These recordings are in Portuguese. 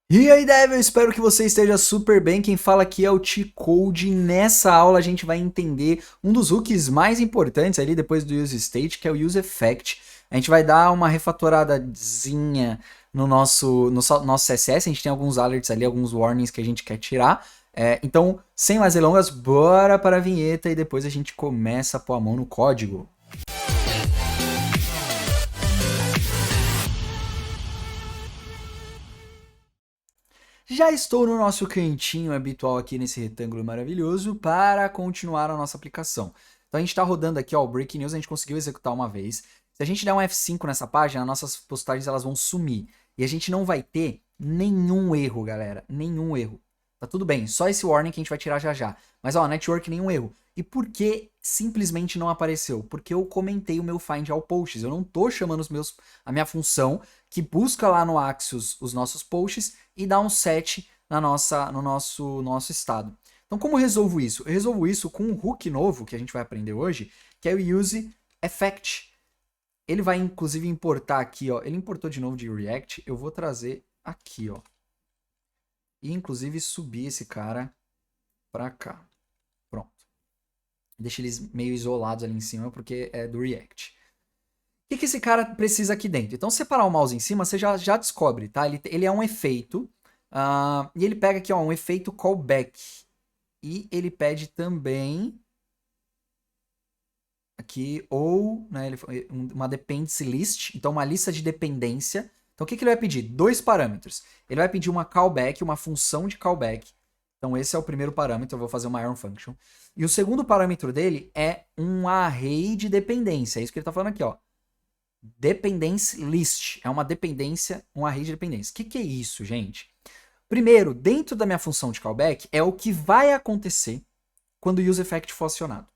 E aí, Dev, eu espero que você esteja super bem. Quem fala aqui é o T-Code. Nessa aula a gente vai entender um dos hooks mais importantes ali depois do use state, que é o use effect. A gente vai dar uma refatoradazinha no nosso CSS. A gente tem alguns alerts ali, alguns warnings que a gente quer tirar. Então, sem mais delongas, bora para a vinheta e depois a gente começa a pôr a mão no código. Já estou no nosso cantinho habitual aqui nesse retângulo maravilhoso para continuar a nossa aplicação. Então a gente está rodando aqui, ó, o Breaking News, a gente conseguiu executar uma vez. Se a gente der um F5 nessa página, nossas postagens elas vão sumir. E a gente não vai ter nenhum erro, galera. Nenhum erro. Tá tudo bem, só esse warning que a gente vai tirar já já. Mas ó, network nenhum erro. E por que simplesmente não apareceu? Porque eu comentei o meu find all posts. Eu não tô chamando a minha função que busca lá no Axios os nossos posts e dá um set no nosso estado. Então, como eu resolvo isso? Eu resolvo isso com um hook novo que a gente vai aprender hoje, que é o use effect. Ele vai inclusive importar aqui, ó. Ele importou de novo de React. Eu vou trazer aqui, ó. E inclusive subir esse cara pra cá. Pronto. Deixa eles meio isolados ali em cima porque é do React. O que esse cara precisa aqui dentro? Então, separar o mouse em cima, você já descobre, tá? Ele é um efeito. E ele pega aqui, ó, um efeito callback. E ele pede também aqui, ou, né, uma dependency list. Então, uma lista de dependência. Então, o que ele vai pedir? Dois parâmetros. Ele vai pedir uma callback, uma função de callback. Então, esse é o primeiro parâmetro. Eu vou fazer uma iron function. E o segundo parâmetro dele é um array de dependência. É isso que ele está falando aqui, ó. Dependence list. É uma dependência, um array de dependência. O que é isso, gente? Primeiro, dentro da minha função de callback, é o que vai acontecer quando o useEffect for acionado.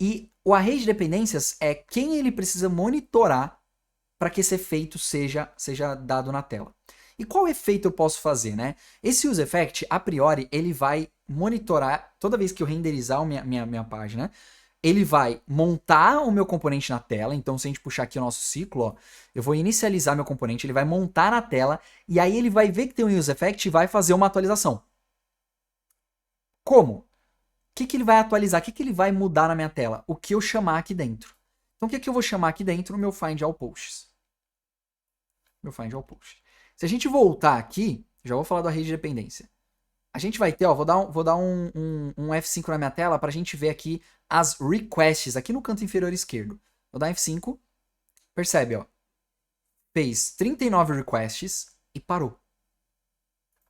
E o array de dependências é quem ele precisa monitorar para que esse efeito seja dado na tela. E qual efeito eu posso fazer, né? Esse useEffect, a priori, ele vai monitorar, toda vez que eu renderizar a minha página, ele vai montar o meu componente na tela. Então, se a gente puxar aqui o nosso ciclo, ó, eu vou inicializar meu componente, ele vai montar na tela, e aí ele vai ver que tem um useEffect e vai fazer uma atualização. Como? O que ele vai atualizar? O que ele vai mudar na minha tela? O que eu chamar aqui dentro. Então, o que eu vou chamar aqui dentro? O meu find all posts. Meu find all posts. Se a gente voltar aqui, já vou falar da rede de dependência. A gente vai ter, ó, vou dar um F5 na minha tela para a gente ver aqui as requests, aqui no canto inferior esquerdo. Vou dar F5, percebe, ó. Fez 39 requests e parou.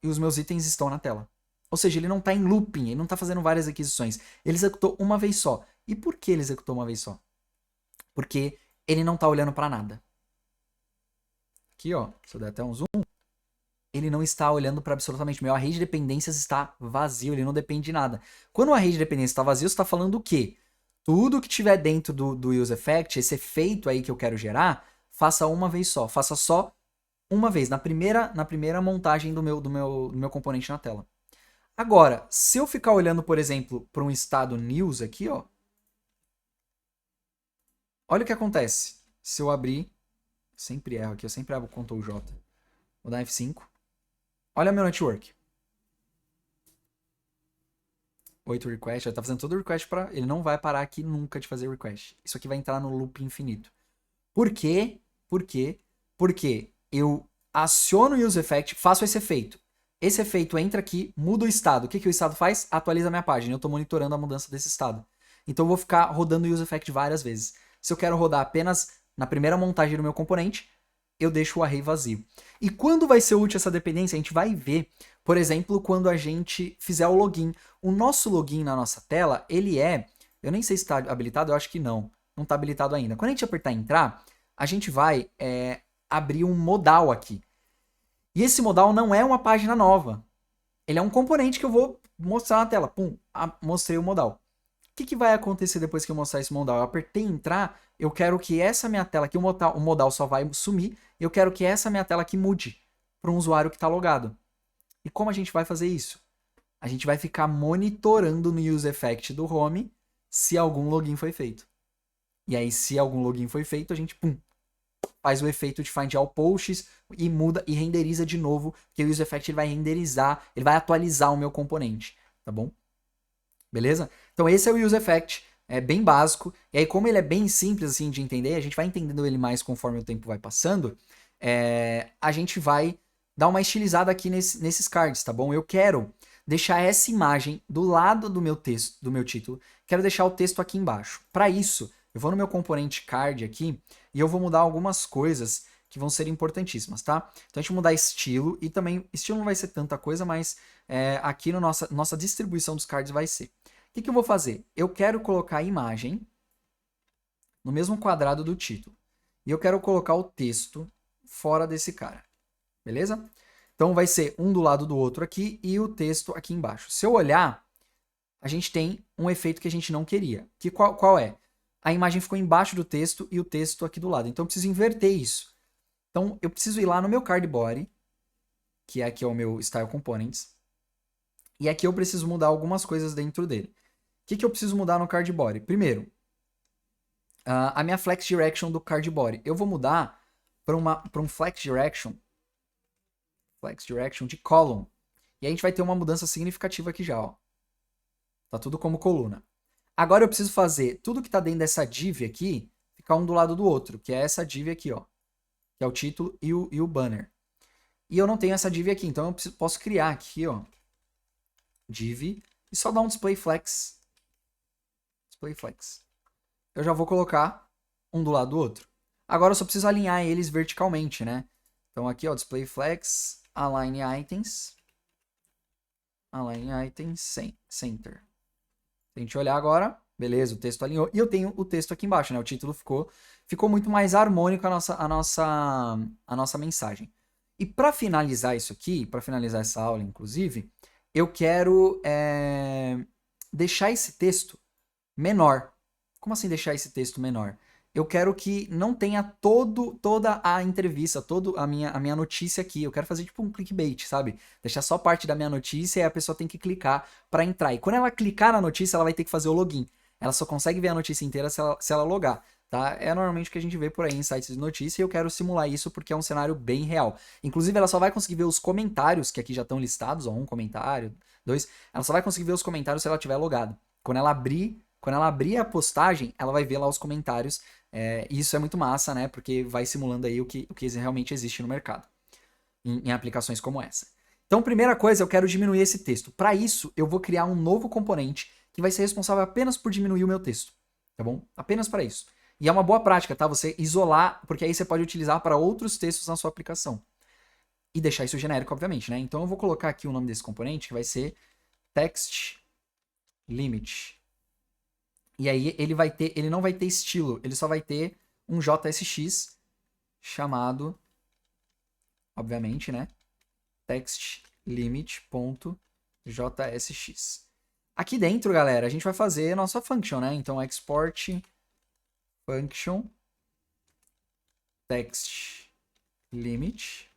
E os meus itens estão na tela. Ou seja, ele não está em looping, ele não está fazendo várias aquisições. Ele executou uma vez só. E por que ele executou uma vez só? Porque ele não está olhando para nada. Aqui, ó, se eu der até um zoom, ele não está olhando para absolutamente. Meu array de dependências está vazio, ele não depende de nada. Quando o array de dependências está vazio, você está falando o quê? Tudo que tiver dentro do useEffect, esse efeito aí que eu quero gerar, faça uma vez só. Faça só uma vez, na primeira montagem do meu componente na tela. Agora, se eu ficar olhando, por exemplo, para um estado news aqui, ó, olha o que acontece. Se eu abrir, sempre erro aqui, eu sempre abro o Ctrl J. Vou dar F5. Olha meu network. 8 requests, já tá fazendo todo o request para ele não vai parar aqui nunca de fazer request. Isso aqui vai entrar no loop infinito. Por quê? Por quê? Porque eu aciono o useEffect, faço esse efeito. Esse efeito entra aqui, muda o estado. O que o estado faz? Atualiza a minha página. Eu estou monitorando a mudança desse estado. Então eu vou ficar rodando o useEffect várias vezes. Se eu quero rodar apenas na primeira montagem do meu componente, eu deixo o array vazio. E quando vai ser útil essa dependência? A gente vai ver, por exemplo, quando a gente fizer o login. O nosso login na nossa tela, ele é... Eu nem sei se está habilitado, eu acho que não. Não está habilitado ainda. Quando a gente apertar entrar, a gente vai abrir um modal aqui. E esse modal não é uma página nova. Ele é um componente que eu vou mostrar na tela. Pum, mostrei o modal. O que vai acontecer depois que eu mostrar esse modal? Eu apertei entrar, eu quero que essa minha tela aqui, o modal só vai sumir, e eu quero que essa minha tela aqui mude para um usuário que está logado. E como a gente vai fazer isso? A gente vai ficar monitorando no useEffect do home se algum login foi feito. E aí, se algum login foi feito, a gente, pum, faz o efeito de find all posts e muda e renderiza de novo, porque o useEffect ele vai renderizar, ele vai atualizar o meu componente, tá bom? Beleza? Então esse é o useEffect, é bem básico, e aí como ele é bem simples assim de entender, a gente vai entendendo ele mais conforme o tempo vai passando, a gente vai dar uma estilizada aqui nesses cards, tá bom? Eu quero deixar essa imagem do lado do meu texto, do meu título, quero deixar o texto aqui embaixo. Para isso, eu vou no meu componente card aqui e eu vou mudar algumas coisas que vão ser importantíssimas, tá? Então a gente vai mudar estilo e também, estilo não vai ser tanta coisa, mas aqui na nossa distribuição dos cards vai ser. O que eu vou fazer? Eu quero colocar a imagem no mesmo quadrado do título. E eu quero colocar o texto fora desse cara. Beleza? Então vai ser um do lado do outro aqui e o texto aqui embaixo. Se eu olhar, a gente tem um efeito que a gente não queria. Qual é? A imagem ficou embaixo do texto e o texto aqui do lado. Então eu preciso inverter isso. Então eu preciso ir lá no meu card body, que aqui é o meu style components. E aqui eu preciso mudar algumas coisas dentro dele. O que eu preciso mudar no card body? Primeiro, a minha flex direction do card body. Eu vou mudar para um flex direction de column. E a gente vai ter uma mudança significativa aqui já, ó. Tá tudo como coluna. Agora eu preciso fazer tudo que está dentro dessa div aqui ficar um do lado do outro, que é essa div aqui, ó, que é o título e o banner. E eu não tenho essa div aqui, então eu posso criar aqui, ó, div e só dar um display flex. Display flex. Eu já vou colocar um do lado do outro. Agora eu só preciso alinhar eles verticalmente, né? Então aqui, ó, display flex, align items, center. Se a gente olhar agora, beleza, o texto alinhou. E eu tenho o texto aqui embaixo, né? O título ficou muito mais harmônico a nossa mensagem. E para finalizar isso aqui, para finalizar essa aula, inclusive, eu quero deixar esse texto menor. Como assim deixar esse texto menor? Eu quero que não tenha toda a entrevista, toda a minha notícia aqui. Eu quero fazer tipo um clickbait, sabe? Deixar só parte da minha notícia e a pessoa tem que clicar para entrar. E quando ela clicar na notícia, ela vai ter que fazer o login. Ela só consegue ver a notícia inteira se ela logar, tá? É normalmente o que a gente vê por aí em sites de notícia e eu quero simular isso porque é um cenário bem real. Inclusive, ela só vai conseguir ver os comentários, que aqui já estão listados, ó, um comentário, dois. Ela só vai conseguir ver os comentários se ela tiver logado. Quando ela abrir a postagem, ela vai ver lá os comentários. E isso é muito massa, né? Porque vai simulando aí o que realmente existe no mercado. Em aplicações como essa. Então, primeira coisa, eu quero diminuir esse texto. Para isso, eu vou criar um novo componente que vai ser responsável apenas por diminuir o meu texto. Tá bom? Apenas para isso. E é uma boa prática, tá? Você isolar, porque aí você pode utilizar para outros textos na sua aplicação. E deixar isso genérico, obviamente, né? Então eu vou colocar aqui o nome desse componente, que vai ser text limit. E aí ele não vai ter estilo, ele só vai ter um JSX chamado, obviamente, né? textLimit.jsx. Aqui dentro, galera, a gente vai fazer a nossa function, né? Então export function textLimit.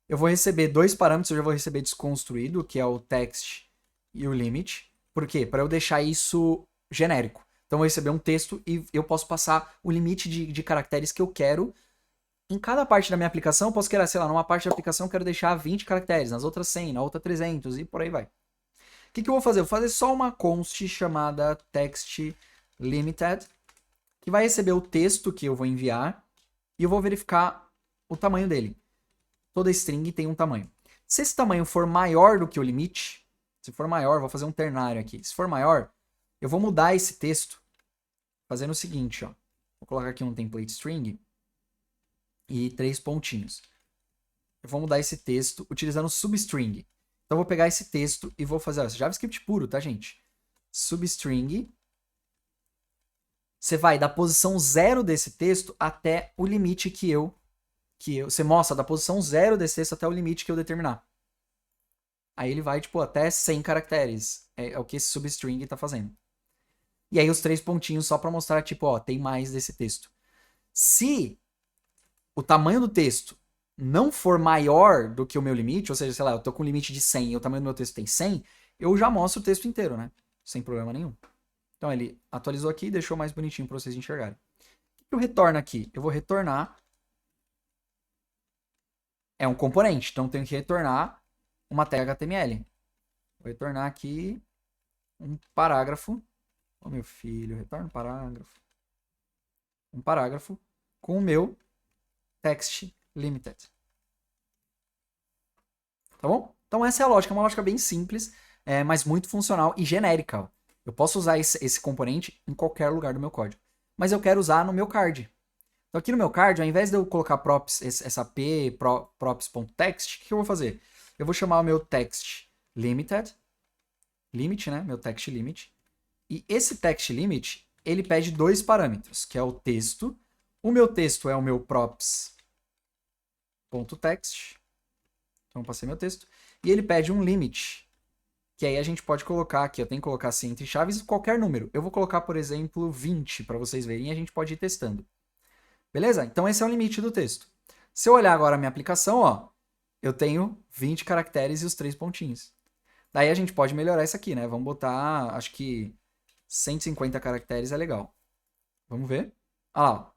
Eu vou receber dois parâmetros, eu já vou receber desconstruído, que é o text e o limit. Por quê? Para eu deixar isso genérico. Então eu vou receber um texto e eu posso passar o limite de caracteres que eu quero. Em cada parte da minha aplicação, eu posso querer, sei lá, numa parte da aplicação eu quero deixar 20 caracteres, nas outras 100, na outra 300 e por aí vai. O que eu vou fazer? Eu vou fazer só uma const chamada textLimited, que vai receber o texto que eu vou enviar e eu vou verificar o tamanho dele. Toda string tem um tamanho. Se esse tamanho for maior do que o limite, se for maior, vou fazer um ternário aqui. Se for maior, eu vou mudar esse texto fazendo o seguinte, ó. Vou colocar aqui um template string e 3 pontinhos. Eu vou mudar esse texto utilizando substring. Então eu vou pegar esse texto e vou fazer, ó, JavaScript puro, tá, gente? Substring. Você vai da posição 0 desse texto até o limite você mostra da posição 0 desse texto até o limite que eu determinar. Aí ele vai, tipo, até 100 caracteres. É o que esse substring tá fazendo. E aí os 3 pontinhos só para mostrar, tipo, ó, tem mais desse texto. Se o tamanho do texto não for maior do que o meu limite, ou seja, sei lá, eu tô com um limite de 100 e o tamanho do meu texto tem 100, eu já mostro o texto inteiro, né? Sem problema nenhum. Então ele atualizou aqui e deixou mais bonitinho para vocês enxergarem. O que eu retorno aqui? Eu vou retornar... É um componente, então eu tenho que retornar uma tag HTML. Vou retornar aqui um parágrafo. Ô, meu filho, retorna um parágrafo. Um parágrafo com o meu text limited. Tá bom? Então essa é a lógica, é uma lógica bem simples, mas muito funcional e genérica. Ó. Eu posso usar esse componente em qualquer lugar do meu código. Mas eu quero usar no meu card. Então aqui no meu card, ao invés de eu colocar props, essa p props.text, o que eu vou fazer? Eu vou chamar o meu text limited, limit, né? Meu text limit. E esse text limit, ele pede dois parâmetros, que é o texto. O meu texto é o meu props.text. Então, eu passei meu texto. E ele pede um limit, que aí a gente pode colocar aqui, eu tenho que colocar assim entre chaves qualquer número. Eu vou colocar, por exemplo, 20, para vocês verem, e a gente pode ir testando. Beleza? Então, esse é o limite do texto. Se eu olhar agora a minha aplicação, ó, eu tenho 20 caracteres e os 3 pontinhos. Daí a gente pode melhorar isso aqui, né? Vamos botar, acho que 150 caracteres é legal. Vamos ver. Olha lá,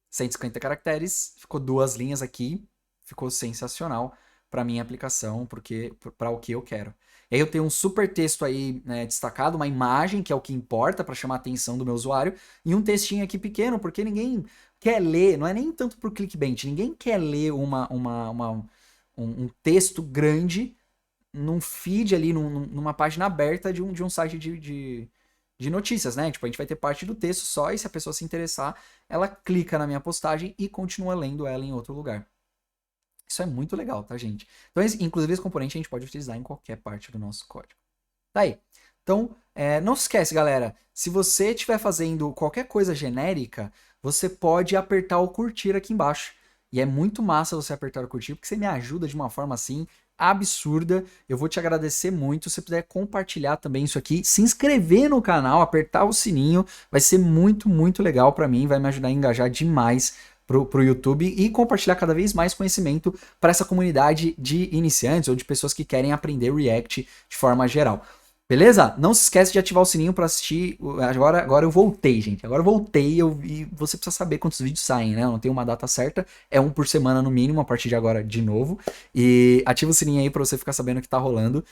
150 caracteres, ficou 2 linhas aqui, ficou sensacional para minha aplicação, porque para o que eu quero. E aí eu tenho um super texto aí, né, destacado, uma imagem, que é o que importa para chamar a atenção do meu usuário, e um textinho aqui pequeno, porque ninguém quer ler, não é nem tanto por clickbait, ninguém quer ler um texto grande num feed ali, numa página aberta de um site de notícias, né? Tipo, a gente vai ter parte do texto só, e se a pessoa se interessar, ela clica na minha postagem e continua lendo ela em outro lugar. Isso é muito legal, tá, gente? Então, inclusive, esse componente a gente pode utilizar em qualquer parte do nosso código. Tá aí. Então, não se esquece, galera, se você estiver fazendo qualquer coisa genérica, você pode apertar o curtir aqui embaixo. E é muito massa você apertar o curtir, porque você me ajuda de uma forma assim absurda. Eu vou te agradecer muito. Se você puder compartilhar também isso aqui, se inscrever no canal, apertar o sininho, vai ser muito, muito legal para mim, vai me ajudar a engajar demais pro YouTube e compartilhar cada vez mais conhecimento para essa comunidade de iniciantes ou de pessoas que querem aprender React de forma geral. Beleza? Não se esquece de ativar o sininho para assistir. Agora eu voltei, gente. Agora eu voltei e você precisa saber quantos vídeos saem, né? Eu não tenho uma data certa. É um por semana no mínimo, a partir de agora de novo. E ativa o sininho aí para você ficar sabendo o que tá rolando.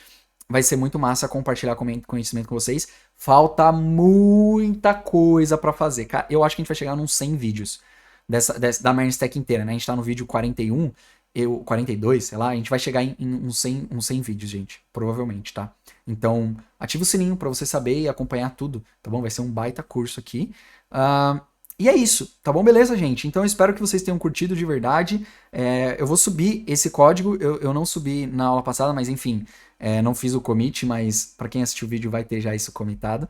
Vai ser muito massa compartilhar conhecimento com vocês. Falta muita coisa para fazer. Cara, eu acho que a gente vai chegar nos 100 vídeos da Main Stack inteira, né? A gente tá no vídeo 41, 42, sei lá. A gente vai chegar em uns 100 vídeos, gente. Provavelmente, tá? Então, ativa o sininho para você saber e acompanhar tudo, tá bom? Vai ser um baita curso aqui. E é isso, tá bom? Beleza, gente? Então eu espero que vocês tenham curtido de verdade. Eu vou subir esse código, eu não subi na aula passada, mas enfim, não fiz o commit, mas para quem assistiu o vídeo vai ter já isso commitado.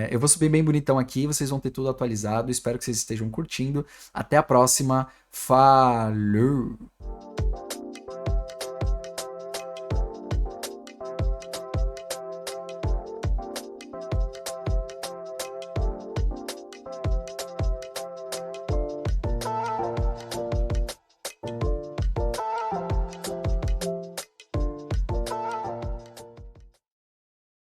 Eu vou subir bem bonitão aqui, vocês vão ter tudo atualizado. Espero que vocês estejam curtindo. Até a próxima. Falou!